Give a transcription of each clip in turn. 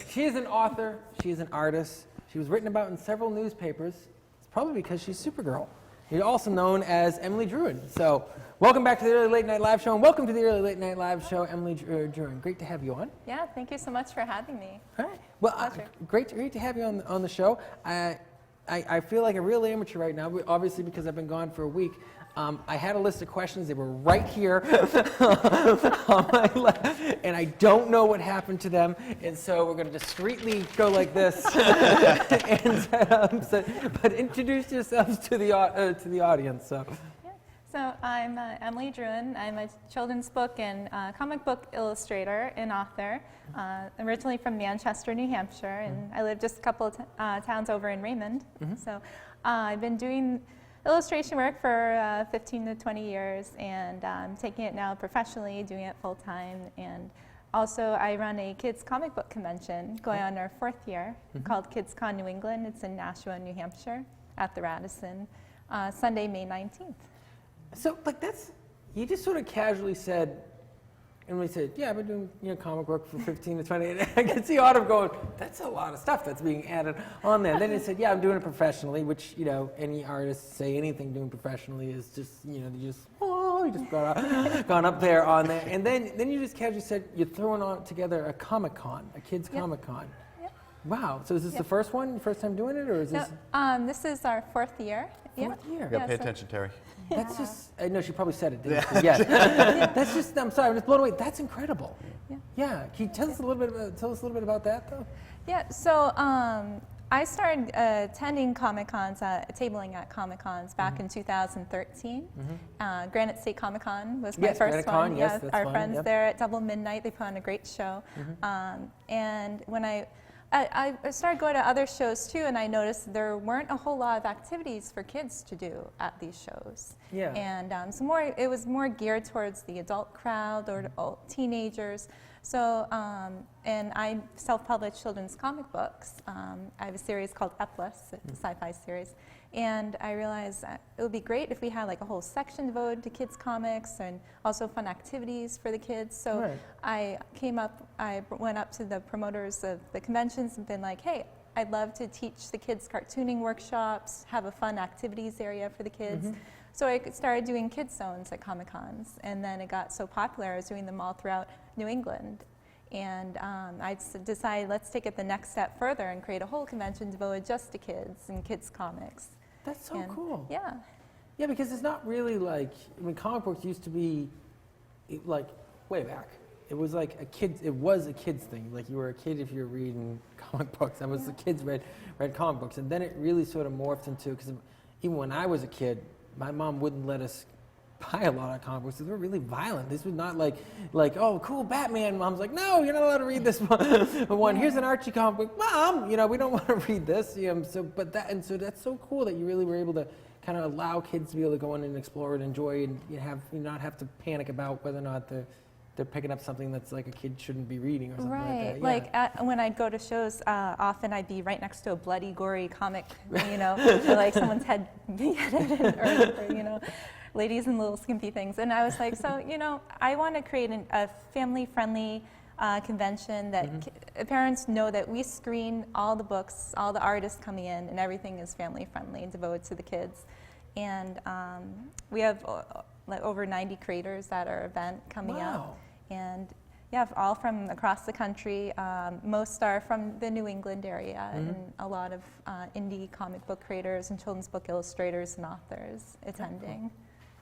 She is an author, she is an artist, she was written about in several newspapers. It's probably because she's Supergirl. You're also known as Emily Druin. So welcome back to the Early Late Night Live Show, and welcome to the Early Late Night Live Show, Emily Druin. Great to have you on. Yeah, thank you so much for having me. All right. Well, great to have you on the show. I feel like a real amateur right now, obviously because I've been gone for a week. I had a list of questions. They were right here on my left, and I don't know what happened to them. And so we're going to discreetly go like this. But introduce yourselves to the audience. So. So I'm Emily Druin. I'm a children's book and comic book illustrator and author, originally from Manchester, New Hampshire, and I live just a couple of towns over in Raymond. So I've been doing illustration work for 15 to 20 years, and I'm taking it now professionally, doing it full time. And also I run a kids comic book convention going on our 4th year called KidsCon New England. It's in Nashua, New Hampshire at the Radisson, Sunday, May 19th. So, like, you just sort of casually said, and we said, yeah, I've been doing comic book for 15 to 20, and I can see Autumn going, that's a lot of stuff that's being added on there. Then he said, yeah, I'm doing it professionally, which, any artist say anything doing professionally is just, you just gone up there on there. And then you just casually said, you're throwing together a Comic-Con, a kids Comic-Con. Wow, so is this the first one, first time doing it, or is this? No, this is our 4th year. Fourth year. Yeah, pay attention, Terry. That's just, I know she probably said it, didn't she? Yes. That's just, I'm sorry, I'm just blown away. That's incredible. Yeah. Can you tell us a little bit about that, though? Yeah, so I started attending Comic-Cons, tabling at Comic-Cons back in 2013. Granite State Comic-Con was my first one. Yes, yeah, our friends there at Double Midnight, they put on a great show. And when I started going to other shows too, and I noticed there weren't a whole lot of activities for kids to do at these shows. Yeah. And it was more geared towards the adult crowd or teenagers. So, and I self-publish children's comic books. I have a series called Epless, a sci-fi series. And I realized it would be great if we had like a whole section devoted to kids comics and also fun activities for the kids. So I went up to the promoters of the conventions and been like, hey, I'd love to teach the kids cartooning workshops, have a fun activities area for the kids. So I started doing kids zones at Comic-Cons, and then it got so popular I was doing them all throughout New England. And I decided let's take it the next step further and create a whole convention devoted just to kids and kids comics. That's so cool. Yeah. Yeah, because it's not really like, comic books used to be, like, way back. It was like a kid's thing. Like, you were a kid if you were reading comic books. That was the kids read comic books. And then it really sort of morphed into, because even when I was a kid, my mom wouldn't let us buy a lot of comic books. They were really violent. This was not like, oh, cool, Batman. Mom's like, no, you're not allowed to read this one. Here's an Archie comic book. Mom, we don't want to read this. So that's so cool that you really were able to kind of allow kids to be able to go in and explore and enjoy, and not have to panic about whether or not they're picking up something that's like a kid shouldn't be reading or something like that. Yeah. Like when I'd go to shows, often I'd be right next to a bloody, gory comic, or like someone's head beheaded, or ladies in little skimpy things. And I was like, so, I want to create a family-friendly convention that parents know that we screen all the books, all the artists coming in, and everything is family-friendly and devoted to the kids. And we have like over 90 creators at our event coming up. And all from across the country. Most are from the New England area, and a lot of indie comic book creators and children's book illustrators and authors attending.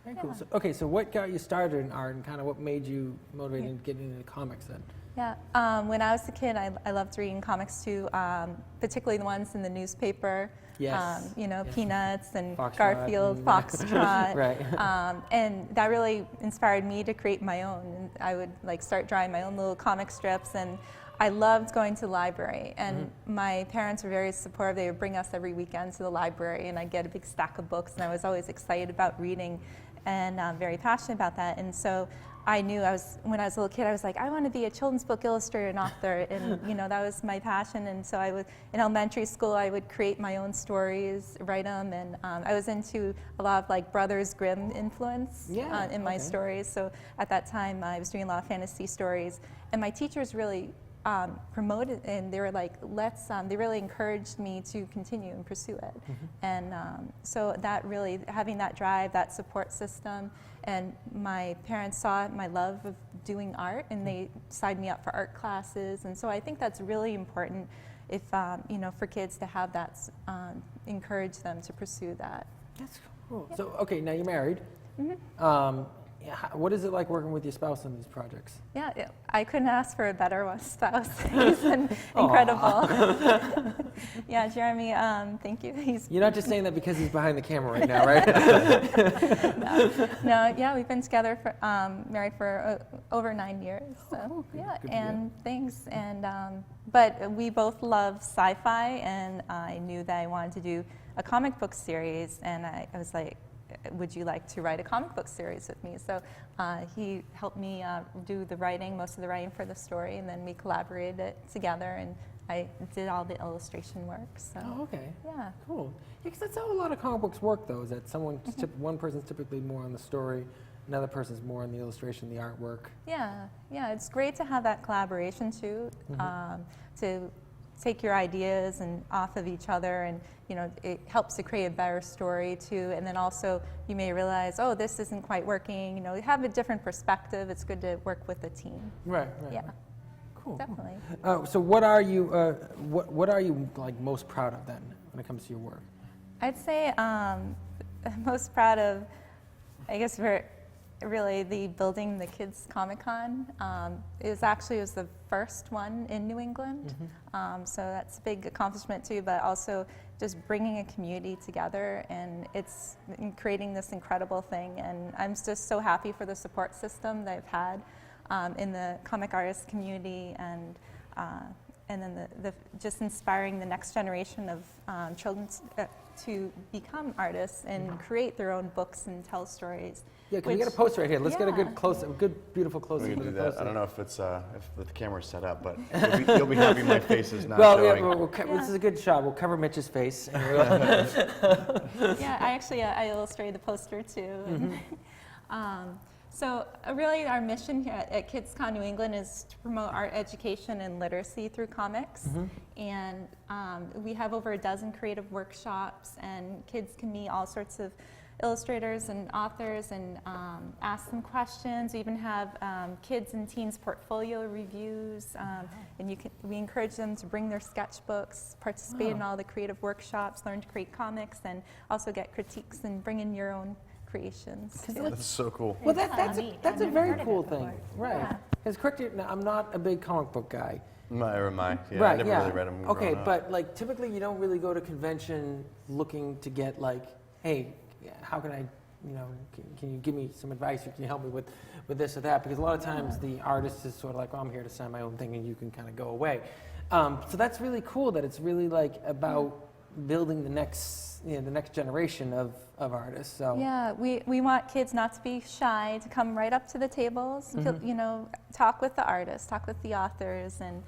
Very cool. So what got you started in art, and kind of what made you motivated to get into comics then? Yeah, when I was a kid, I loved reading comics too, particularly the ones in the newspaper. Yes. Peanuts and Foxtrot Garfield, Foxtrot. Right. And that really inspired me to create my own. And I would start drawing my own little comic strips, and I loved going to the library. And my parents were very supportive. They would bring us every weekend to the library, and I'd get a big stack of books, and I was always excited about reading and very passionate about that. And so I knew when I was a little kid, I was like, I want to be a children's book illustrator and author, and that was my passion. And so I would, in elementary school, I would create my own stories, write them, and I was into a lot of like Brothers Grimm influence in my stories. So at that time, I was doing a lot of fantasy stories, and my teachers really promoted, and they were like, they really encouraged me to continue and pursue it. And so that really, having that drive, that support system, and my parents saw my love of doing art, and they signed me up for art classes. And so I think that's really important if, for kids to have that, encourage them to pursue that. That's cool. Yeah. So, okay, now you're married. What is it like working with your spouse on these projects? Yeah, I couldn't ask for a better spouse. He's been incredible. Yeah, Jeremy, thank you. You're not just saying that because he's behind the camera right now, right? No, yeah, we've been together for, married for over 9 years. So, yeah, and things. And but we both love sci-fi, and I knew that I wanted to do a comic book series, and I was like, would you like to write a comic book series with me? So he helped me do the writing, most of the writing for the story, and then we collaborated it together, and I did all the illustration work. So. Oh, okay. Yeah. Cool. Yeah, because that's how a lot of comic books work, though, is that one person's typically more on the story, another person's more on the illustration, the artwork. Yeah, it's great to have that collaboration, too, to take your ideas and off of each other, and it helps to create a better story too. And then also you may realize, oh, this isn't quite working. You have a different perspective. It's good to work with a team. Right. Yeah. Right. Cool. Definitely. So what are you what are you like most proud of then when it comes to your work? I'd say most proud of, I guess, really the building the Kids Comic-Con. It was the first one in New England, so that's a big accomplishment too, but also just bringing a community together, and it's creating this incredible thing, and I'm just so happy for the support system that I've had in the comic artist community, and then the just inspiring the next generation of children to become artists and create their own books and tell stories. Yeah, can we get a poster right here? Let's get a good beautiful close-up. We can of do the that. poster. I don't know if it's if the camera's set up, but you'll be happy my face is not showing. This is a good shot. We'll cover Mitch's face. Yeah, I illustrated the poster too. So really our mission here at KidsCon New England is to promote art education and literacy through comics. And we have over a dozen creative workshops, and kids can meet all sorts of illustrators and authors and ask them questions. We even have kids and teens portfolio reviews, and we encourage them to bring their sketchbooks, participate in all the creative workshops, learn to create comics, and also get critiques and bring in your own creations. That's so cool. Well, that's a very cool thing, right? Because I'm not a big comic book guy. Neither am I. Yeah, right, I never really read them. Okay, but like typically you don't really go to convention looking to get like, hey, how can I, can you give me some advice, or can you help me with this or that? Because a lot of times the artist is sort of like, well, I'm here to sign my own thing, and you can kind of go away. So that's really cool that it's really like about building the next generation of artists. So yeah, we want kids not to be shy, to come right up to the tables, talk with the artists, talk with the authors, and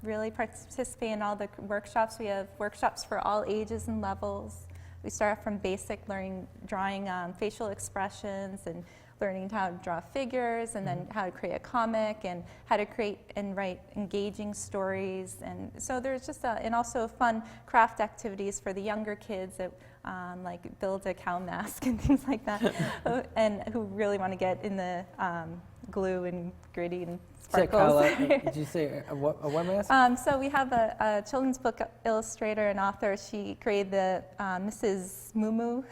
really participate in all the workshops. We have workshops for all ages and levels. We start from basic drawing facial expressions, and learning how to draw figures, and then how to create a comic, and how to create and write engaging stories. And so there's just and also fun craft activities for the younger kids that like build a cow mask and things like that, and who really want to get in the glue and gritty and sparkles. Did you say a what mask? So we have a children's book illustrator and author. She created the Mrs. Moo Moo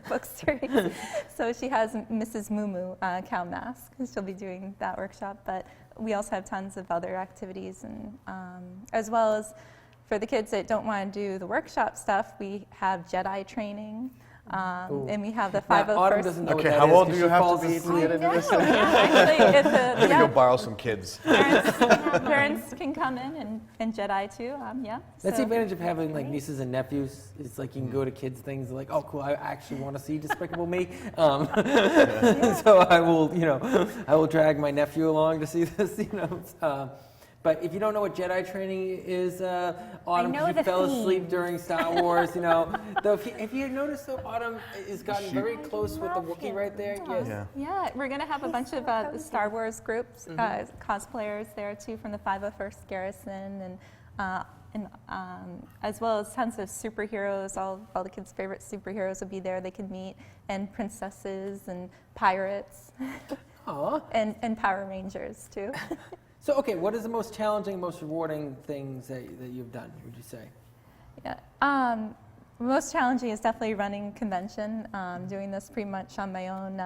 book series. So she has Mrs. Moo Moo cow mask, and she'll be doing that workshop. But we also have tons of other activities, and as well as for the kids that don't want to do the workshop stuff, we have Jedi Training. And we have the Now, Autumn 501st. doesn't know what Okay, that how is old 'cause do she you have falls to be to asleep. get into this thing? Actually, it's a, I'm gonna yeah, go borrow some kids. parents can come in and Jedi too. Yeah. That's the So- advantage of having like nieces and nephews. It's like you can go to kids things like, oh, cool, I actually want to see Despicable Me. So I will, I will drag my nephew along to see this. But if you don't know what Jedi Training is, Autumn, know because you the fell theme. asleep during Star Wars, Though, if you noticed, though, Autumn has gotten very close with the love Wookiee him. right there. Yes. Yeah. Yeah, we're going to have a bunch of Star Wars groups, cosplayers there too from the 501st Garrison, and as well as tons of superheroes. All the kids' favorite superheroes will be there. They can meet, and princesses and pirates, Aw. and Power Rangers too. So, okay, what is the most challenging, most rewarding things that you've done, would you say? Yeah. Most challenging is definitely running convention. Doing this pretty much on my own.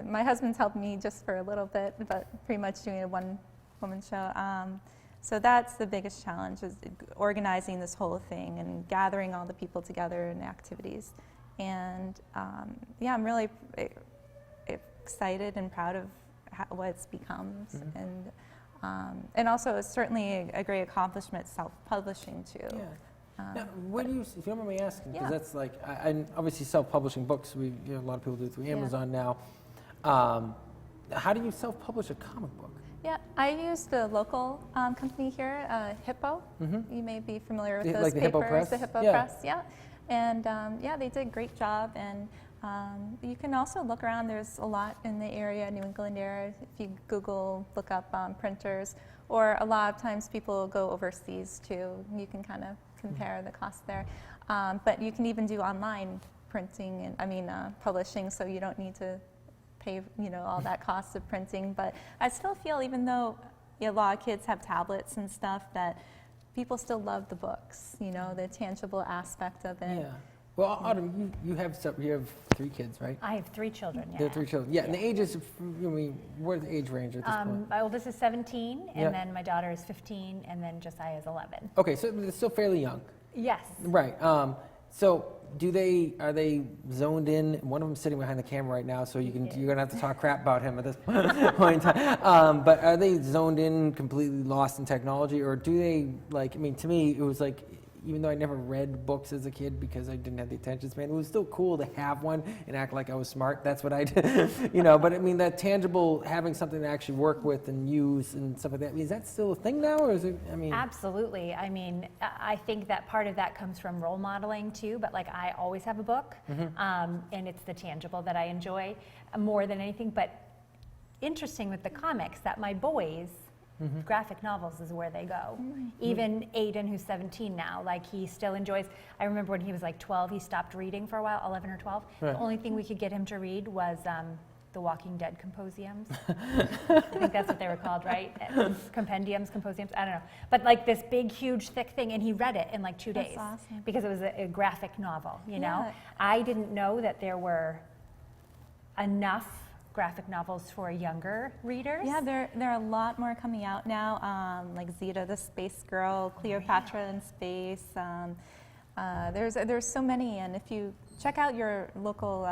My husband's helped me just for a little bit, but pretty much doing a one-woman show. So that's the biggest challenge, is organizing this whole thing and gathering all the people together in activities. And I'm really excited and proud of what it's become. And also, it's certainly a great accomplishment self-publishing too. Yeah. Now, where do you, if you don't mind me asking, because Yeah. that's like, I obviously self-publishing books. A lot of people do it through Yeah. Amazon now. How do you self-publish a comic book? Yeah, I use the local company here, Hippo. You may be familiar with those Like the papers. Hippo Press? The Hippo Yeah. Press, yeah. And they did a great job. And you can also look around. There's a lot in the area, New England area. If you Google, look up printers. Or a lot of times people go overseas too. You can kind of compare the cost there. But you can even do online printing, publishing, so you don't need to pay all that cost of printing. But I still feel, even though a lot of kids have tablets and stuff, that people still love the books, the tangible aspect of it. Yeah. Well, Autumn, you have 3 kids, right? I have 3 children, yeah. You have 3 children. Yeah, and the ages, what are the age range at this point? My oldest is 17, and Yeah. then my daughter is 15, and then Josiah is 11. Okay, so they're still fairly young. Yes. Right. So are they zoned in? One of them's sitting behind the camera right now, so you're gonna have to talk crap about him at this point in time. But are they zoned in, completely lost in technology, or do they to me, it was like, even though I never read books as a kid because I didn't have the attention span, it was still cool to have one and act like I was smart. That's what I did, But that tangible, having something to actually work with and use and stuff like that. Is that still a thing now, or is it? Absolutely. I think that part of that comes from role modeling too, but I always have a book, and it's the tangible that I enjoy more than anything. But interesting with the comics that my boys, graphic novels is where they go. Even Aiden, who's 17 now, he still enjoys. I remember when he was 12, he stopped reading for a while, 11 or 12. Right. The only thing we could get him to read was the Walking Dead composiums. I think that's what they were called, right? Compendiums, composiums, I don't know. But this big, huge, thick thing, and he read it in 2 That's days. awesome. Because it was a graphic novel, you know? Yeah. I didn't know that there were enough graphic novels for younger readers. Yeah, there are a lot more coming out now, like Zeta the Space Girl, Cleopatra in Space. There's so many, and if you check out your local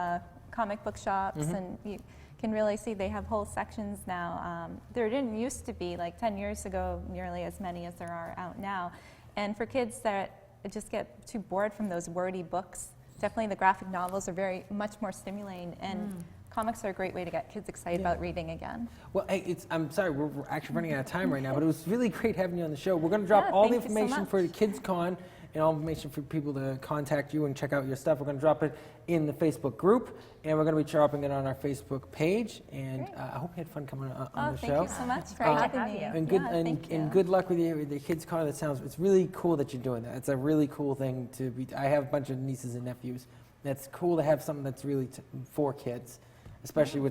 comic book shops, and you can really see they have whole sections now. There didn't used to be, 10 years ago, nearly as many as there are out now. And for kids that just get too bored from those wordy books, definitely the graphic novels are much more stimulating, and comics are a great way to get kids excited about reading again. Well, hey, I'm sorry, we're actually running out of time right now, but it was really great having you on the show. We're going to drop Yeah, all the thank you so information much. for the Kids Con and all information for people to contact you and check out your stuff. We're going to drop it in the Facebook group, and we're going to be dropping it on our Facebook page. And Great. I hope you had fun coming on the show. Thank you so much for Uh, having have me. you. And good Yeah, thank you. and good luck with the Kids Con. It's really cool that you're doing that. It's a really cool thing to be. I have a bunch of nieces and nephews. That's cool to have something that's really for kids, especially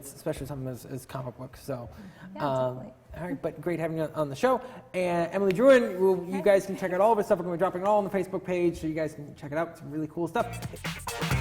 something as comic books. So, Yeah, definitely. all right, but great having you on the show. And Emily Druin, you guys can check out all of her stuff. We're going to be dropping it all on the Facebook page, so you guys can check it out. It's really cool stuff.